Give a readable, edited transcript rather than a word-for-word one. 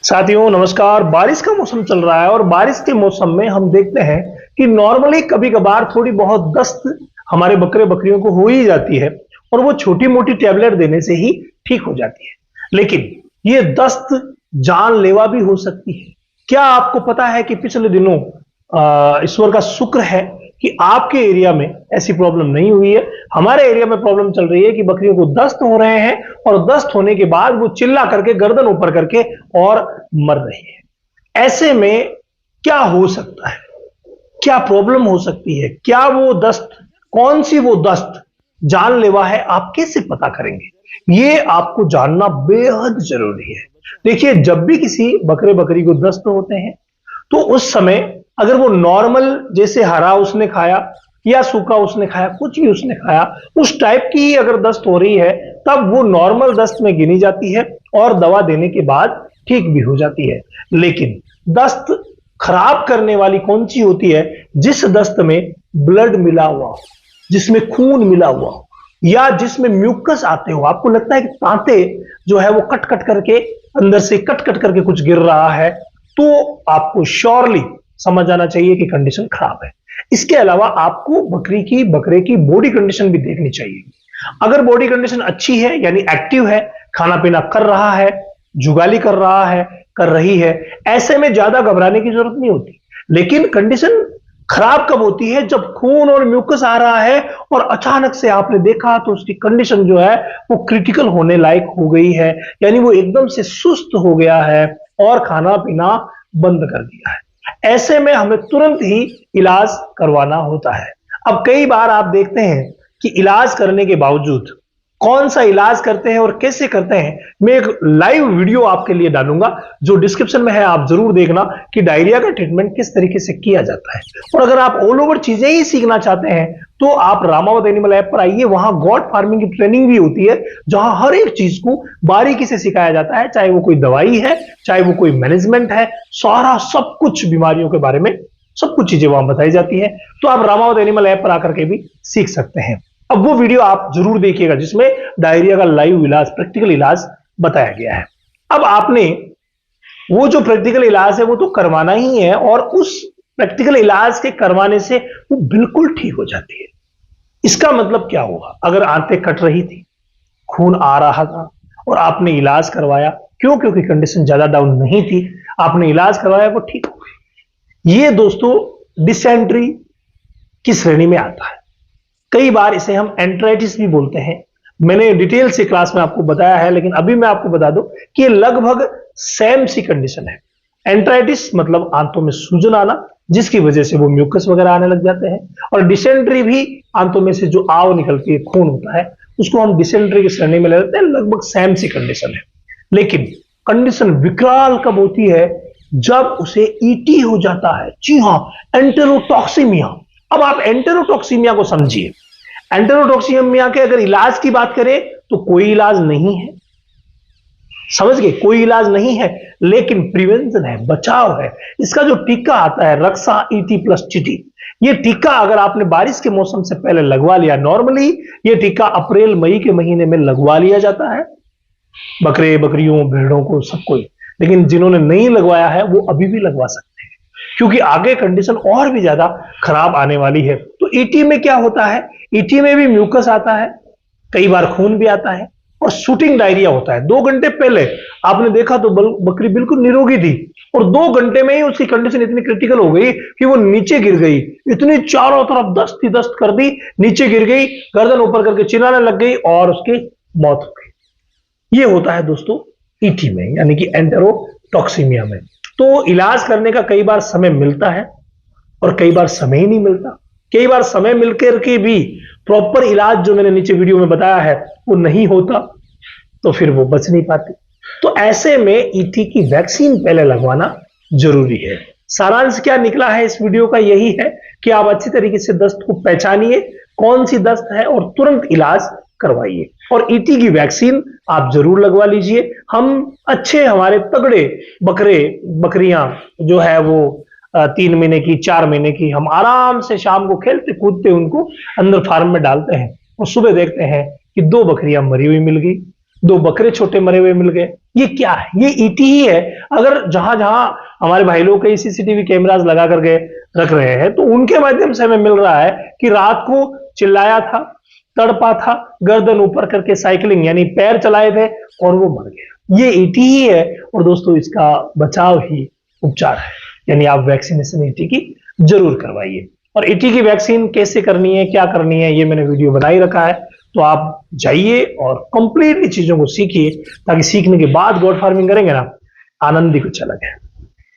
साथियों नमस्कार। बारिश का मौसम चल रहा है और बारिश के मौसम में हम देखते हैं कि नॉर्मली कभी कभार थोड़ी बहुत दस्त हमारे बकरे बकरियों को हो ही जाती है और वो छोटी मोटी टैबलेट देने से ही ठीक हो जाती है। लेकिन ये दस्त जानलेवा भी हो सकती है। क्या आपको पता है कि पिछले दिनों ईश्वर का शुक्र है कि आपके एरिया में ऐसी प्रॉब्लम नहीं हुई है। हमारे एरिया में प्रॉब्लम चल रही है कि बकरियों को दस्त हो रहे हैं और दस्त होने के बाद वो चिल्ला करके गर्दन ऊपर करके और मर रही है। ऐसे में क्या हो सकता है, क्या प्रॉब्लम हो सकती है, क्या वो दस्त, कौन सी वो दस्त जानलेवा है, आप कैसे पता करेंगे? ये आपको जानना बेहद जरूरी है। देखिए, जब भी किसी बकरे बकरी को दस्त होते हैं तो उस समय अगर वो नॉर्मल जैसे हरा उसने खाया या सूखा उसने खाया, कुछ भी उसने खाया, उस टाइप की अगर दस्त हो रही है तब वो नॉर्मल दस्त में गिनी जाती है और दवा देने के बाद ठीक भी हो जाती है। लेकिन दस्त खराब करने वाली कौन सी होती है? जिस दस्त में ब्लड मिला हुआ, जिसमें खून मिला हुआ या जिसमें म्यूकस आते हो, आपको लगता है कि तांते जो है वो कट कट करके अंदर से कट कट करके कुछ गिर रहा है, तो आपको श्योरली समझ आना चाहिए कि कंडीशन खराब है। इसके अलावा आपको बकरे की बॉडी कंडीशन भी देखनी चाहिए। अगर बॉडी कंडीशन अच्छी है यानी एक्टिव है, खाना पीना कर रहा है, जुगाली कर रहा है, कर रही है, ऐसे में ज्यादा घबराने की जरूरत नहीं होती। लेकिन कंडीशन खराब कब होती है? जब खून और म्यूकस आ रहा है और अचानक से आपने देखा तो उसकी कंडीशन जो है वो क्रिटिकल होने लायक हो गई है, यानी वो एकदम से सुस्त हो गया है और खाना पीना बंद कर दिया है। ऐसे में हमें तुरंत ही इलाज करवाना होता है। अब कई बार आप देखते हैं कि इलाज करने के बावजूद कौन सा इलाज करते हैं और कैसे करते हैं, मैं एक लाइव वीडियो आपके लिए डालूंगा जो डिस्क्रिप्शन में है, आप जरूर देखना कि डायरिया का ट्रीटमेंट किस तरीके से किया जाता है। और अगर आप ऑल ओवर चीजें ही सीखना चाहते हैं तो आप रामावत एनिमल ऐप पर आइए, वहां गॉट फार्मिंग की ट्रेनिंग भी होती है जहां हर एक चीज को बारीकी से सिखाया जाता है, चाहे वो कोई दवाई है, चाहे वो कोई मैनेजमेंट है, सारा सब कुछ बीमारियों के बारे में सब कुछ चीजें वहां बताई जाती है। तो आप रामावत एनिमल ऐप पर आकर के भी सीख सकते हैं। अब वो वीडियो आप जरूर देखिएगा जिसमें डायरिया का लाइव इलाज, प्रैक्टिकल इलाज बताया गया है। अब आपने वो जो प्रैक्टिकल इलाज है वो तो करवाना ही है और उस प्रैक्टिकल इलाज के करवाने से वो बिल्कुल ठीक हो जाती है। इसका मतलब क्या हुआ? अगर आंतें कट रही थी, खून आ रहा था और आपने इलाज करवाया, क्यों? क्योंकि कंडीशन ज्यादा डाउन नहीं थी, आपने इलाज करवाया, वो ठीक हो गई। ये दोस्तों डिसेंट्री की श्रेणी में आता है। कई बार इसे हम एंट्राइटिस भी बोलते हैं। मैंने डिटेल से क्लास में आपको बताया है, लेकिन अभी मैं आपको बता दूं कि ये लगभग सेम सी कंडीशन है। एंट्राइटिस मतलब आंतों में सूजन आना, जिसकी वजह से वो म्यूकस वगैरह आने लग जाते हैं, और डिसेंट्री भी आंतों में से जो आव निकलती है, खून होता है, उसको हम डिसेंट्री की श्रेणी में ले लेते हैं। लगभग सेम सी कंडीशन है। लेकिन कंडीशन विकराल कब होती है? जब उसे ईटी हो जाता है। जी हां, एंटेरोटॉक्सीमिया। अब आप एंटेरोटॉक्सीमिया को समझिए। एंटेरोटॉक्सीमिया के अगर इलाज की बात करें तो कोई इलाज नहीं है, समझ गए? कोई इलाज नहीं है, लेकिन प्रिवेंशन है, बचाव है। इसका जो टीका आता है रक्षा ईटी प्लस टीटी, ये टीका अगर आपने बारिश के मौसम से पहले लगवा लिया, नॉर्मली ये टीका अप्रैल मई के महीने में लगवा लिया जाता है बकरे बकरियों भेड़ों को, सबको। लेकिन जिन्होंने नहीं लगवाया है वो अभी भी लगवा सकते हैं, क्योंकि आगे कंडीशन और भी ज्यादा खराब आने वाली है। तो ईटी में क्या होता है? ईटी में भी म्यूकस आता है, कई बार खून भी आता है और शूटिंग डायरिया होता है। 2 घंटे पहले आपने देखा तो बकरी बिल्कुल निरोगी थी और 2 घंटे में ही उसकी कंडीशन इतनी क्रिटिकल हो गई कि वो नीचे गिर गई। इतनी चारों तरफ दस्त ही दस्त कर दी, नीचे गिर गई, गर्दन ऊपर करके चिल्लाने लग गई और उसकी मौत हो गई। ये होता है दोस्तों ईटी में, यानी कि एंटेरोटॉक्सीमिया में। तो इलाज करने का कई बार समय मिलता है और कई बार समय ही नहीं मिलता। कई बार समय मिलकर के भी प्रॉपर इलाज जो मैंने नीचे वीडियो में बताया है वो नहीं होता, तो फिर वो बच नहीं पाते। तो ऐसे में ईटी की वैक्सीन पहले लगवाना जरूरी है। सारांश क्या निकला है इस वीडियो का? यही है कि आप अच्छी तरीके से दस्त को पहचानिए, कौन सी दस्त है, और तुरंत इलाज करवाइए। और ईटी की वैक्सीन आप जरूर लगवा लीजिए। हम अच्छे, हमारे तगड़े बकरे बकरियां जो है वो 3 महीने की, 4 महीने की, हम आराम से शाम को खेलते कूदते उनको अंदर फार्म में डालते हैं और सुबह देखते हैं कि 2 बकरियां मरी हुई मिल गई। 2 बकरे छोटे मरे हुए मिल गए। ये क्या है? ये ईटी ही है। अगर जहां जहां हमारे भाई लोग कई सीसीटीवी कैमरास लगा करके रख रहे हैं, तो उनके माध्यम से हमें मिल रहा है कि रात को चिल्लाया था, तड़पा था, गर्दन ऊपर करके साइकिलिंग यानी पैर चलाए थे और वो मर गया। ये ईटी ही है। और दोस्तों, इसका बचाव ही उपचार है। यानी आप वैक्सीनेशन ईटी की जरूर करवाइए। और ईटी की वैक्सीन कैसे करनी है, क्या करनी है, ये मैंने वीडियो बना ही रखा है। तो आप जाइए और कंप्लीटली चीजों को सीखिए, ताकि सीखने के बाद गोट फार्मिंग करेंगे ना, आनंद ही कुछ अलग है।